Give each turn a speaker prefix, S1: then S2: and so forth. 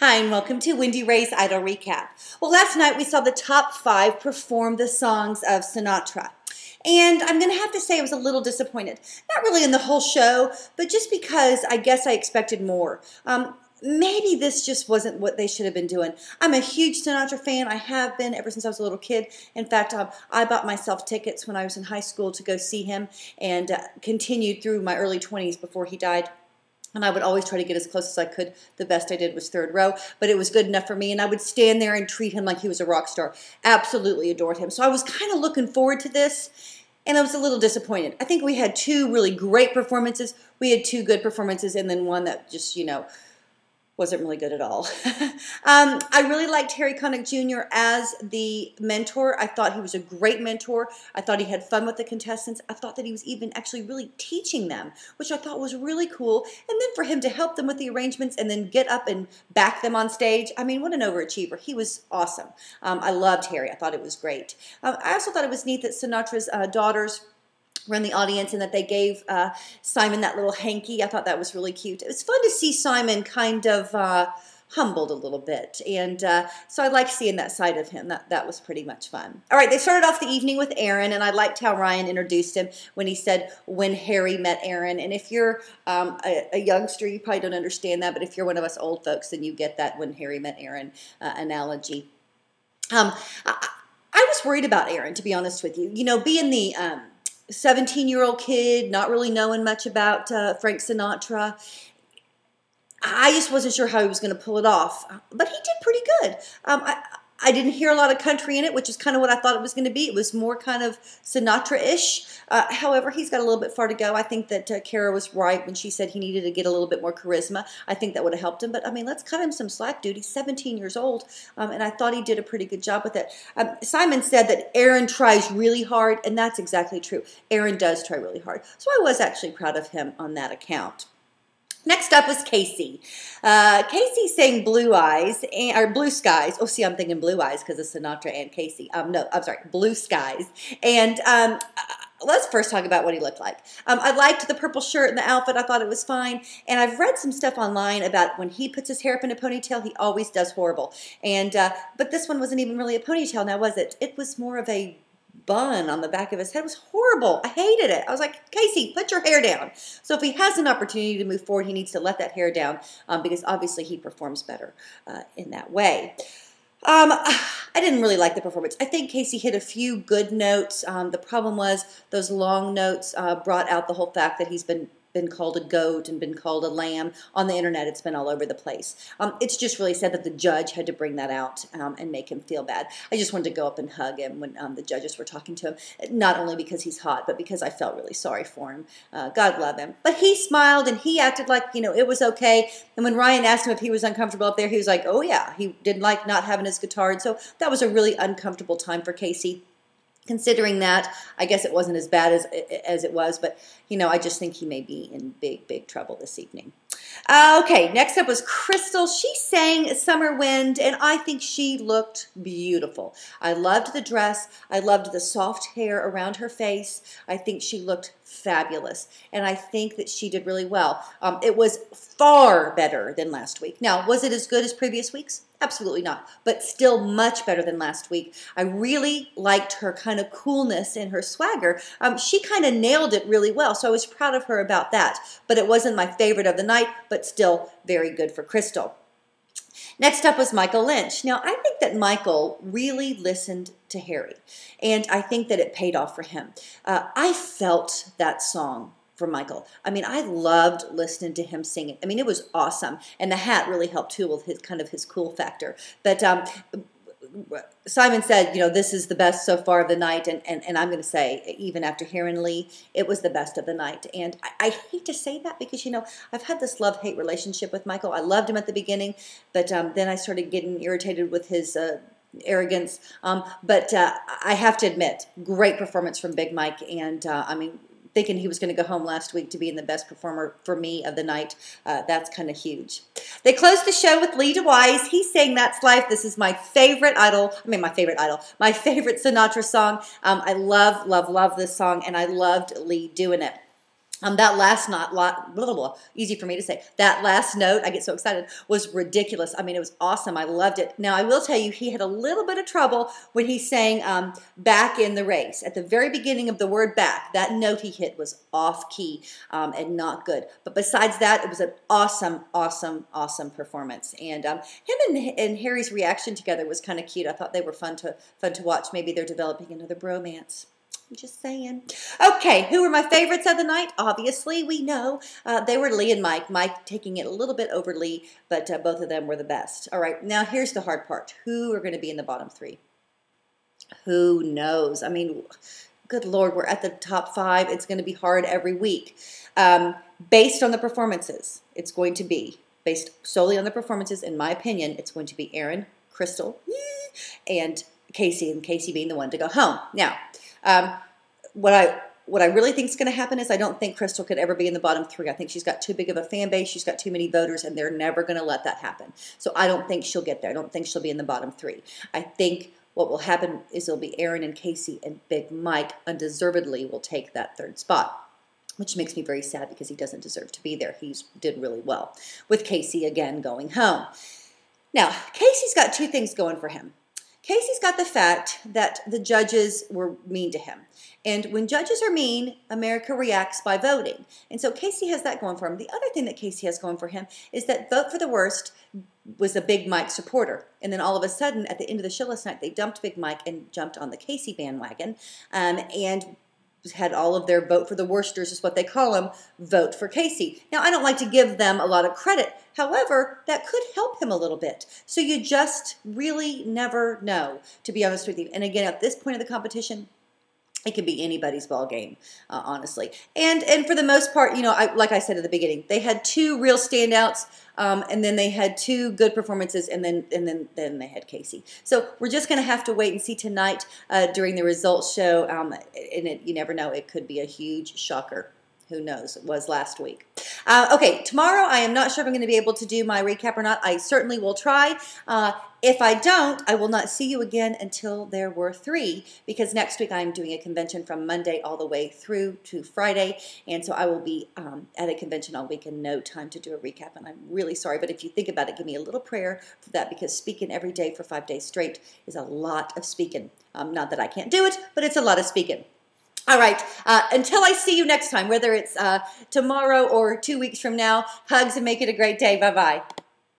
S1: Hi, and welcome to Wendy Rae's Idol Recap. Well, last night we saw the top 5 perform the songs of Sinatra. And I'm going to have to say I was a little disappointed. Not really in the whole show, but just because I guess I expected more. Maybe this just wasn't what they should have been doing. I'm a huge Sinatra fan. I have been ever since I was a little kid. In fact, I bought myself tickets when I was in high school to go see him and continued through my early 20s before he died. And I would always try to get as close as I could. The best I did was third row, but it was good enough for me. And I would stand there and treat him like he was a rock star. Absolutely adored him. So I was kind of looking forward to this, and I was a little disappointed. I think we had 2 really great performances. We had 2 good performances, and then one that just, wasn't really good at all. I really liked Harry Conick Jr. as the mentor. I thought he was a great mentor. I thought he had fun with the contestants. I thought that he was even actually really teaching them, which I thought was really cool. And then for him to help them with the arrangements and then get up and back them on stage, I mean, what an overachiever. He was awesome. I loved Harry. I thought it was great. I also thought it was neat that Sinatra's daughters were in the audience and that they gave Simon that little hanky. I thought that was really cute. It was fun to see Simon kind of humbled a little bit, and so I liked seeing that side of him. That was pretty much fun. All right, they started off the evening with Aaron, and I liked how Ryan introduced him when he said, when Harry met Aaron. And if you're a youngster, you probably don't understand that, but if you're one of us old folks, then you get that when Harry met Aaron analogy. I was worried about Aaron, to be honest with you. You know, being the 17-year-old kid, not really knowing much about Frank Sinatra. I just wasn't sure how he was going to pull it off, but he did pretty good. I didn't hear a lot of country in it, which is kind of what I thought it was going to be. It was more kind of Sinatra-ish. However, he's got a little bit far to go. I think that Kara was right when she said he needed to get a little bit more charisma. I think that would have helped him. But, I mean, let's cut him some slack, dude. He's 17 years old, and I thought he did a pretty good job with it. Simon said that Aaron tries really hard, and that's exactly true. Aaron does try really hard. So I was actually proud of him on that account. Next up was Casey. Casey sang Blue Eyes, or Blue Skies. Oh, see, I'm thinking Blue Eyes because of Sinatra and Casey. No, I'm sorry, Blue Skies. And let's first talk about what he looked like. I liked the purple shirt and the outfit. I thought it was fine. And I've read some stuff online about when he puts his hair up in a ponytail, he always does horrible. And but this one wasn't even really a ponytail now, was it? It was more of a bun on the back of his head. It was horrible. I hated it. I was like, Casey, put your hair down. So if he has an opportunity to move forward, he needs to let that hair down because obviously he performs better in that way. I didn't really like the performance. I think Casey hit a few good notes. The problem was those long notes brought out the whole fact that he's been called a goat and been called a lamb. On the internet, it's been all over the place. It's just really sad that the judge had to bring that out and make him feel bad. I just wanted to go up and hug him when the judges were talking to him, not only because he's hot, but because I felt really sorry for him. God love him. But he smiled and he acted like, it was okay. And when Ryan asked him if he was uncomfortable up there, he was like, oh yeah, he didn't like not having his guitar. And so that was a really uncomfortable time for Casey. Considering that, I guess it wasn't as bad as it was, but, I just think he may be in big, big trouble this evening. Okay, next up was Crystal. She sang Summer Wind, and I think she looked beautiful. I loved the dress. I loved the soft hair around her face. I think she looked fabulous, and I think that she did really well. It was far better than last week. Now, was it as good as previous weeks? Absolutely not, but still much better than last week. I really liked her kind of coolness and her swagger. She kind of nailed it really well, so I was proud of her about that. But it wasn't my favorite of the night, but still very good for Crystal. Next up was Michael Lynch. Now, I think that Michael really listened to Harry, and I think that it paid off for him. I felt that song for Michael. I mean, I loved listening to him sing it. I mean, it was awesome, and the hat really helped too with his cool factor. But Simon said, this is the best so far of the night, and I'm going to say, even after hearing Lee, it was the best of the night. And I hate to say that because, I've had this love-hate relationship with Michael. I loved him at the beginning, but then I started getting irritated with his arrogance. But I have to admit, great performance from Big Mike, and I mean, thinking he was going to go home last week to being the best performer for me of the night. That's kind of huge. They closed the show with Lee DeWise. He sang That's Life. This is my favorite my favorite Sinatra song. I love, love, love this song, and I loved Lee doing it. That last note, blah, blah, blah, easy for me to say. That last note, I get so excited, was ridiculous. I mean, it was awesome. I loved it. Now, I will tell you, he had a little bit of trouble when he sang back in the race. At the very beginning of the word back, that note he hit was off key and not good. But besides that, it was an awesome, awesome, awesome performance. And him and Harry's reaction together was kind of cute. I thought they were fun to watch. Maybe they're developing another bromance. I'm just saying. Okay, who were my favorites of the night? Obviously, we know they were Lee and Mike. Mike taking it a little bit over Lee, but both of them were the best. All right, now here's the hard part. Who are going to be in the bottom three? Who knows? I mean, good Lord, we're at the top 5. It's going to be hard every week. Based on the performances, it's going to be, based solely on the performances, in my opinion, it's going to be Aaron, Crystal, and Casey being the one to go home. Now, what I really think is going to happen is I don't think Crystal could ever be in the bottom 3. I think she's got too big of a fan base. She's got too many voters, and they're never going to let that happen. So I don't think she'll get there. I don't think she'll be in the bottom 3. I think what will happen is it'll be Aaron and Casey, and Big Mike undeservedly will take that 3rd spot, which makes me very sad because he doesn't deserve to be there. He did really well with Casey again going home. Now, Casey's got 2 things going for him. Casey's got the fact that the judges were mean to him. And when judges are mean, America reacts by voting. And so Casey has that going for him. The other thing that Casey has going for him is that Vote for the Worst was a Big Mike supporter. And then all of a sudden, at the end of the show last night, they dumped Big Mike and jumped on the Casey bandwagon and had all of their Vote for the Worsters, is what they call them, vote for Casey. Now, I don't like to give them a lot of credit. However, that could help him a little bit. So you just really never know, to be honest with you. And again, at this point of the competition, it could be anybody's ball game, honestly. And for the most part, you know, like I said at the beginning, they had 2 real standouts, and then they had 2 good performances, and then they had Casey. So we're just going to have to wait and see tonight during the results show. And you never know; it could be a huge shocker. Who knows? It was last week. Okay, tomorrow I am not sure if I'm going to be able to do my recap or not. I certainly will try. If I don't, I will not see you again until there were 3, because next week I'm doing a convention from Monday all the way through to Friday, and so I will be at a convention all week and no time to do a recap, and I'm really sorry, but if you think about it, give me a little prayer for that, because speaking every day for 5 days straight is a lot of speaking. Not that I can't do it, but it's a lot of speaking. All right, until I see you next time, whether it's tomorrow or 2 weeks from now, hugs and make it a great day. Bye-bye.